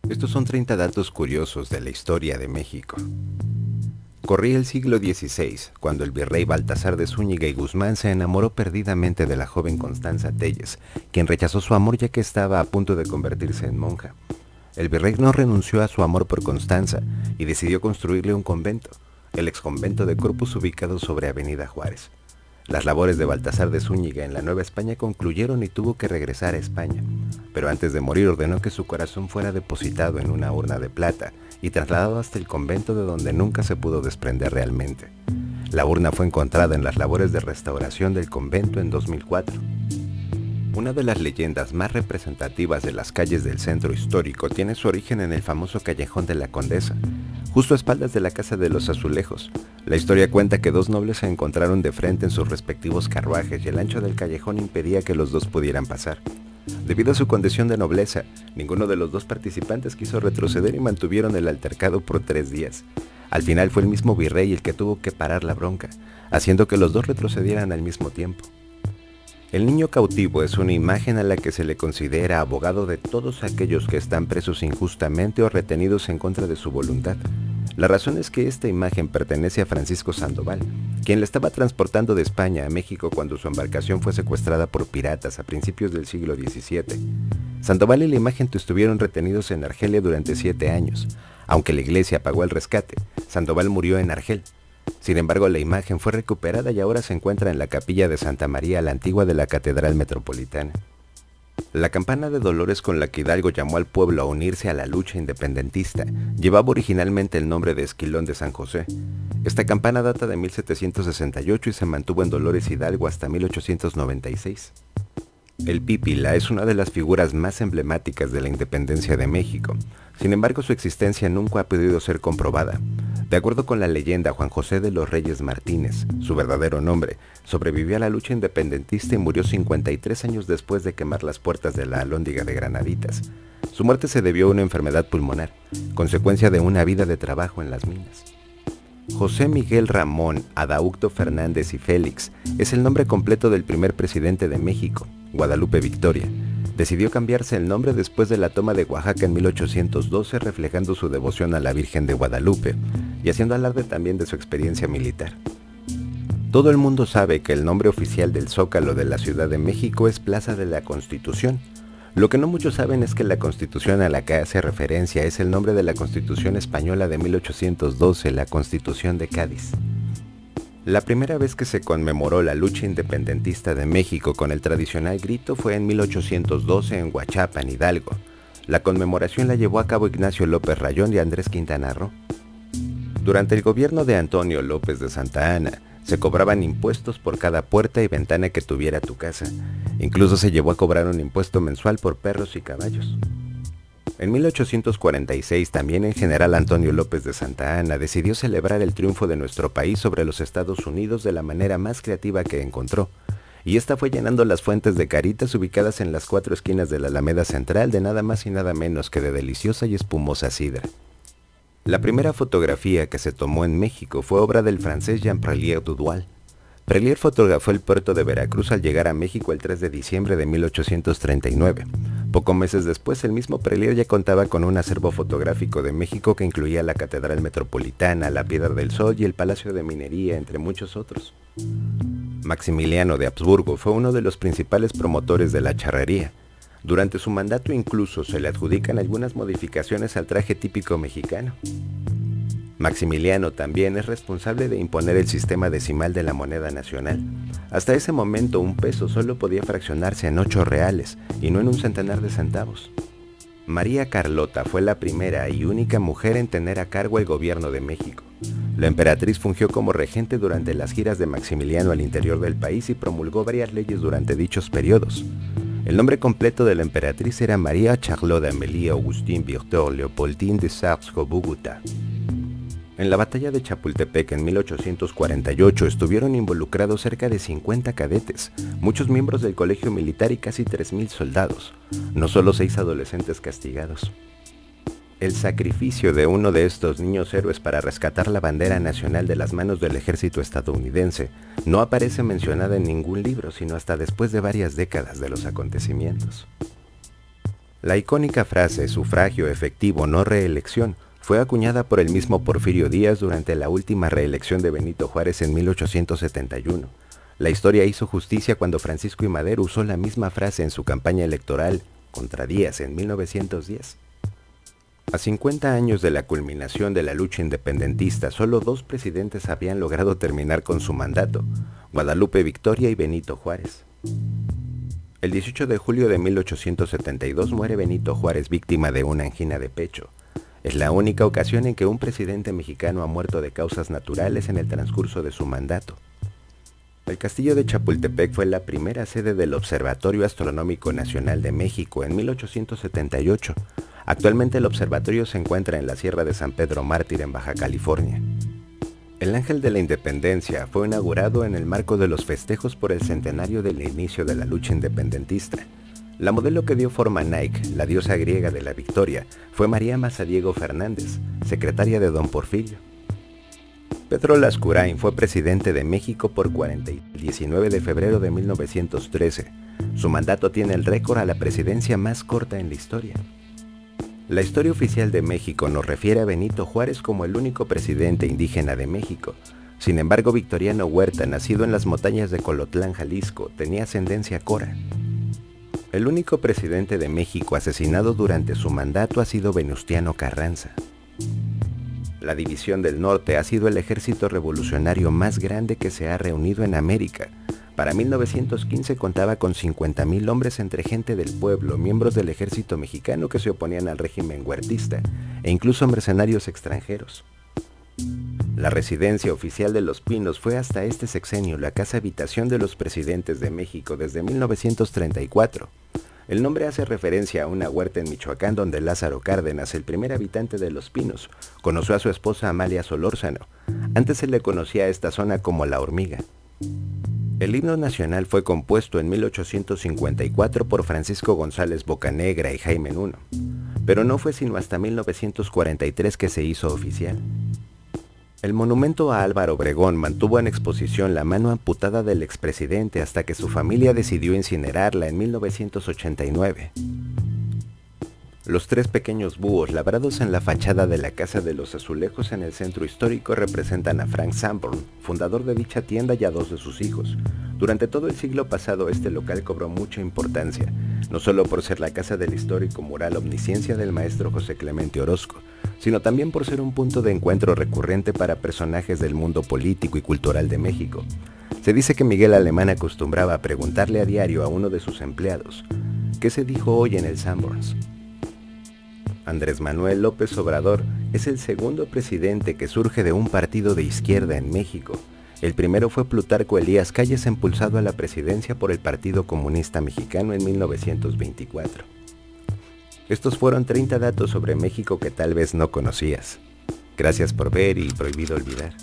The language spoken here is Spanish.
Estos son 30 datos curiosos de la historia de México. Corría el siglo XVI, cuando el virrey Baltasar de Zúñiga y Guzmán se enamoró perdidamente de la joven Constanza Telles, quien rechazó su amor ya que estaba a punto de convertirse en monja. El virrey no renunció a su amor por Constanza y decidió construirle un convento, el exconvento de Corpus ubicado sobre Avenida Juárez. Las labores de Baltasar de Zúñiga en la Nueva España concluyeron y tuvo que regresar a España, pero antes de morir ordenó que su corazón fuera depositado en una urna de plata y trasladado hasta el convento de donde nunca se pudo desprender realmente. La urna fue encontrada en las labores de restauración del convento en 2004. Una de las leyendas más representativas de las calles del centro histórico tiene su origen en el famoso Callejón de la Condesa, justo a espaldas de la Casa de los Azulejos. La historia cuenta que dos nobles se encontraron de frente en sus respectivos carruajes y el ancho del callejón impedía que los dos pudieran pasar. Debido a su condición de nobleza, ninguno de los dos participantes quiso retroceder y mantuvieron el altercado por 3 días. Al final fue el mismo virrey el que tuvo que parar la bronca, haciendo que los dos retrocedieran al mismo tiempo. El niño cautivo es una imagen a la que se le considera abogado de todos aquellos que están presos injustamente o retenidos en contra de su voluntad. La razón es que esta imagen pertenece a Francisco Sandoval, quien la estaba transportando de España a México cuando su embarcación fue secuestrada por piratas a principios del siglo XVII. Sandoval y la imagen estuvieron retenidos en Argelia durante 7 años. Aunque la iglesia pagó el rescate, Sandoval murió en Argel. Sin embargo, la imagen fue recuperada y ahora se encuentra en la capilla de Santa María la Antigua de la Catedral Metropolitana. La campana de Dolores con la que Hidalgo llamó al pueblo a unirse a la lucha independentista llevaba originalmente el nombre de Esquilón de San José. Esta campana data de 1768 y se mantuvo en Dolores Hidalgo hasta 1896. El Pípila es una de las figuras más emblemáticas de la independencia de México. Sin embargo, su existencia nunca ha podido ser comprobada. De acuerdo con la leyenda, Juan José de los Reyes Martínez, su verdadero nombre, sobrevivió a la lucha independentista y murió 53 años después de quemar las puertas de la Alhóndiga de Granaditas. Su muerte se debió a una enfermedad pulmonar, consecuencia de una vida de trabajo en las minas. José Miguel Ramón Adaucto Fernández y Félix es el nombre completo del primer presidente de México, Guadalupe Victoria. Decidió cambiarse el nombre después de la toma de Oaxaca en 1812, reflejando su devoción a la Virgen de Guadalupe y haciendo alarde también de su experiencia militar. Todo el mundo sabe que el nombre oficial del Zócalo de la Ciudad de México es Plaza de la Constitución. Lo que no muchos saben es que la Constitución a la que hace referencia es el nombre de la Constitución Española de 1812, la Constitución de Cádiz. La primera vez que se conmemoró la lucha independentista de México con el tradicional grito fue en 1812 en Huachapan, Hidalgo. La conmemoración la llevó a cabo Ignacio López Rayón y Andrés Quintana Roo. Durante el gobierno de Antonio López de Santa Anna, se cobraban impuestos por cada puerta y ventana que tuviera tu casa. Incluso se llevó a cobrar un impuesto mensual por perros y caballos. En 1846 también el general Antonio López de Santa Anna decidió celebrar el triunfo de nuestro país sobre los Estados Unidos de la manera más creativa que encontró, y esta fue llenando las fuentes de caritas ubicadas en las 4 esquinas de la Alameda Central de nada más y nada menos que de deliciosa y espumosa sidra. La primera fotografía que se tomó en México fue obra del francés Jean-Prelier Dudoil. Prelier fotografó el puerto de Veracruz al llegar a México el 3 de diciembre de 1839. Pocos meses después, el mismo Prelier ya contaba con un acervo fotográfico de México que incluía la Catedral Metropolitana, la Piedra del Sol y el Palacio de Minería, entre muchos otros. Maximiliano de Habsburgo fue uno de los principales promotores de la charrería. Durante su mandato incluso se le adjudican algunas modificaciones al traje típico mexicano. Maximiliano también es responsable de imponer el sistema decimal de la moneda nacional. Hasta ese momento un peso solo podía fraccionarse en 8 reales y no en un centenar de centavos. María Carlota fue la primera y única mujer en tener a cargo el gobierno de México. La emperatriz fungió como regente durante las giras de Maximiliano al interior del país y promulgó varias leyes durante dichos periodos. El nombre completo de la emperatriz era María Charlotte Amélie Augustine Victor Leopoldine de Saxe-Coburg-Gotha. En la batalla de Chapultepec en 1848 estuvieron involucrados cerca de 50 cadetes, muchos miembros del colegio militar y casi 3,000 soldados, no solo 6 adolescentes castigados. El sacrificio de uno de estos niños héroes para rescatar la bandera nacional de las manos del ejército estadounidense no aparece mencionada en ningún libro, sino hasta después de varias décadas de los acontecimientos. La icónica frase sufragio efectivo, no reelección, fue acuñada por el mismo Porfirio Díaz durante la última reelección de Benito Juárez en 1871. La historia hizo justicia cuando Francisco I. Madero usó la misma frase en su campaña electoral contra Díaz en 1910. A 50 años de la culminación de la lucha independentista, solo 2 presidentes habían logrado terminar con su mandato: Guadalupe Victoria y Benito Juárez. El 18 de julio de 1872 muere Benito Juárez víctima de una angina de pecho. Es la única ocasión en que un presidente mexicano ha muerto de causas naturales en el transcurso de su mandato. El castillo de Chapultepec fue la primera sede del Observatorio Astronómico Nacional de México en 1878. Actualmente el observatorio se encuentra en la Sierra de San Pedro Mártir en Baja California. El Ángel de la Independencia fue inaugurado en el marco de los festejos por el centenario del inicio de la lucha independentista. La modelo que dio forma a Nike, la diosa griega de la victoria, fue María Mazariego Fernández, secretaria de Don Porfirio. Pedro Lascurain fue presidente de México por 19 de febrero de 1913. Su mandato tiene el récord a la presidencia más corta en la historia. La historia oficial de México nos refiere a Benito Juárez como el único presidente indígena de México. Sin embargo, Victoriano Huerta, nacido en las montañas de Colotlán, Jalisco, tenía ascendencia cora. El único presidente de México asesinado durante su mandato ha sido Venustiano Carranza. La División del Norte ha sido el ejército revolucionario más grande que se ha reunido en América. Para 1915 contaba con 50,000 hombres entre gente del pueblo, miembros del ejército mexicano que se oponían al régimen huertista, e incluso mercenarios extranjeros. La residencia oficial de Los Pinos fue hasta este sexenio la casa habitación de los presidentes de México desde 1934. El nombre hace referencia a una huerta en Michoacán donde Lázaro Cárdenas, el primer habitante de Los Pinos, conoció a su esposa Amalia Solórzano. Antes se le conocía a esta zona como La Hormiga. El himno nacional fue compuesto en 1854 por Francisco González Bocanegra y Jaime Nuno, pero no fue sino hasta 1943 que se hizo oficial. El monumento a Álvaro Obregón mantuvo en exposición la mano amputada del expresidente hasta que su familia decidió incinerarla en 1989. Los 3 pequeños búhos labrados en la fachada de la Casa de los Azulejos en el centro histórico representan a Frank Sanborn, fundador de dicha tienda, y a 2 de sus hijos. Durante todo el siglo pasado este local cobró mucha importancia, no solo por ser la casa del histórico mural Omnisciencia del maestro José Clemente Orozco, sino también por ser un punto de encuentro recurrente para personajes del mundo político y cultural de México. Se dice que Miguel Alemán acostumbraba a preguntarle a diario a uno de sus empleados: ¿qué se dijo hoy en el Sanborns? Andrés Manuel López Obrador es el segundo presidente que surge de un partido de izquierda en México. El primero fue Plutarco Elías Calles, impulsado a la presidencia por el Partido Comunista Mexicano en 1924. Estos fueron 30 datos sobre México que tal vez no conocías. Gracias por ver y prohibido olvidar.